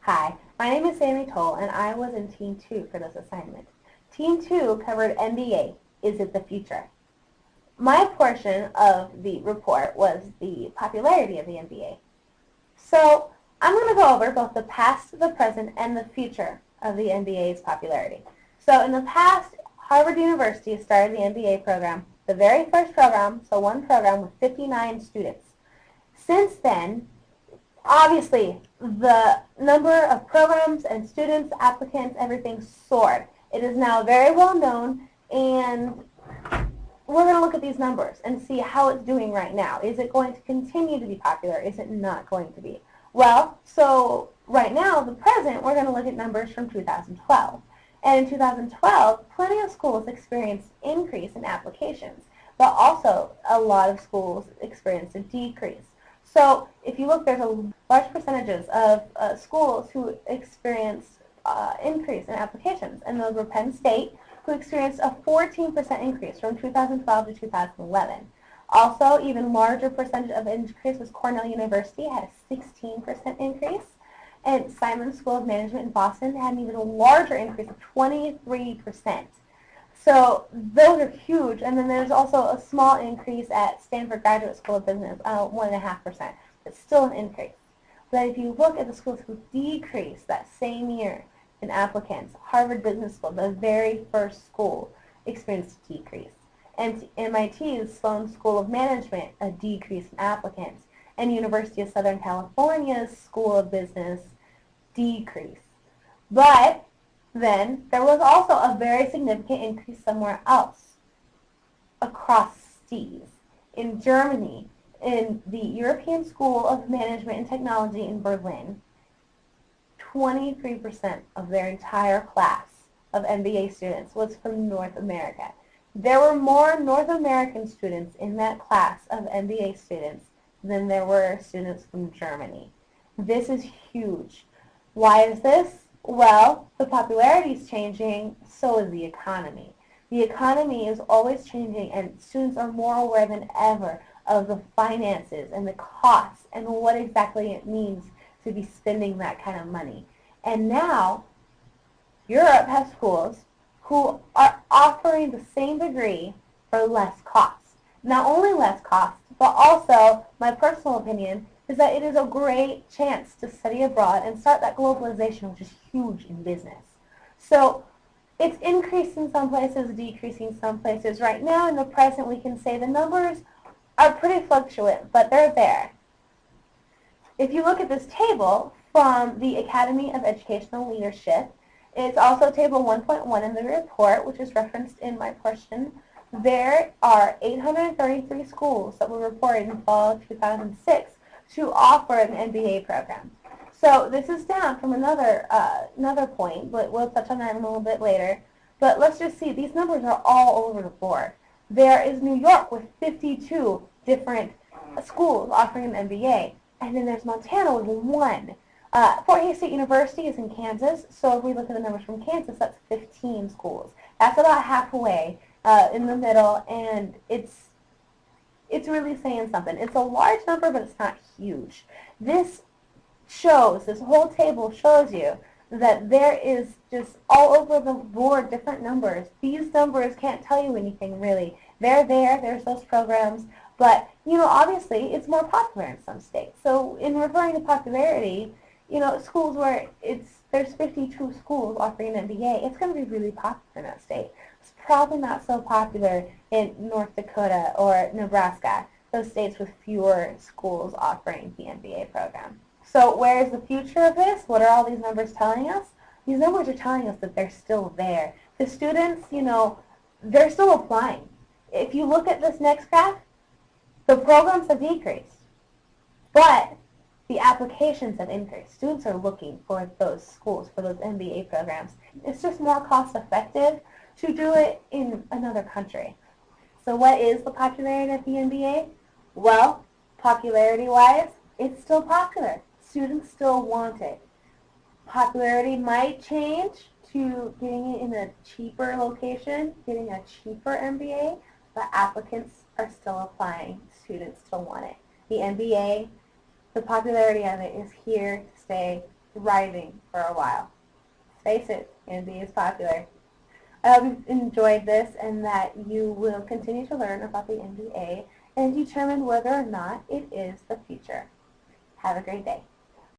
Hi, my name is Sammy Toll, and I was in Team 2 for this assignment. Team 2 covered MBA, Is It the Future? My portion of the report was the popularity of the MBA. So I'm going to go over both the past, the present, and the future of the MBA's popularity. So in the past, Harvard University started the MBA program, the very first program, so one program with 59 students. Since then, obviously, the number of programs and students, applicants, everything soared. It is now very well known, and we're going to look at these numbers and see how it's doing right now. Is it going to continue to be popular? Is it not going to be? Well, so right now, the present, we're going to look at numbers from 2012. And in 2012, plenty of schools experienced an increase in applications, but also a lot of schools experienced a decrease. So if you look, there's a large percentages of schools who experienced increase in applications, and those were Penn State, who experienced a 14% increase from 2012 to 2011. Also, even larger percentage of increase was Cornell University, had a 16% increase, and Simon School of Management in Boston had an even larger increase of 23%. So those are huge, and then there's also a small increase at Stanford Graduate School of Business, 1.5%. It's still an increase. But if you look at the schools who decreased that same year in applicants, Harvard Business School, the very first school, experienced a decrease. And MIT's Sloan School of Management, a decrease in applicants. And University of Southern California's School of Business, decrease. But then there was also a very significant increase somewhere else across seas. In Germany, in the European School of Management and Technology in Berlin, 23% of their entire class of MBA students was from North America. There were more North American students in that class of MBA students than there were students from Germany. This is huge. Why is this? Well, the popularity is changing, so is the economy. The economy is always changing, and students are more aware than ever of the finances and the costs and what exactly it means to be spending that kind of money. And now, Europe has schools who are offering the same degree for less cost. Not only less cost, but also, my personal opinion, is that it is a great chance to study abroad and start that globalization, which is huge in business. So it's increasing some places, decreasing some places. Right now, in the present, we can say the numbers are pretty fluctuant, but they're there. If you look at this table from the Academy of Educational Leadership, it's also table 1.1 in the report, which is referenced in my portion. There are 833 schools that were reported in fall of 2006 to offer an MBA program. So this is down from another point, but we'll touch on that in a little bit later. But let's just see, these numbers are all over the board. There is New York with 52 different schools offering an MBA, and then there's Montana with one. Fort Hays State University is in Kansas, so if we look at the numbers from Kansas, that's 15 schools. That's about halfway in the middle, and it's really saying something. It's a large number, but it's not huge. This whole table shows you that there is just all over the board different numbers. These numbers can't tell you anything really. They're there, there's those programs, but obviously it's more popular in some states. So in referring to popularity, schools where there's 52 schools offering an MBA, it's going to be really popular in that state. It's probably not so popular in North Dakota or Nebraska, those states with fewer schools offering the MBA program. So where is the future of this? What are all these numbers telling us? These numbers are telling us that they're still there. The students, they're still applying. If you look at this next graph, the programs have decreased, but the applications have increased. Students are looking for those schools, for those MBA programs. It's just more cost effective to do it in another country. So what is the popularity of the MBA? Well, popularity-wise, it's still popular. Students still want it. Popularity might change to getting it in a cheaper location, getting a cheaper MBA, but applicants are still applying. Students still want it. The MBA, the popularity of it is here to stay. thriving for a while. Face it, MBA is popular. I hope you've enjoyed this and that you will continue to learn about the MBA and determine whether or not it is the future. Have a great day.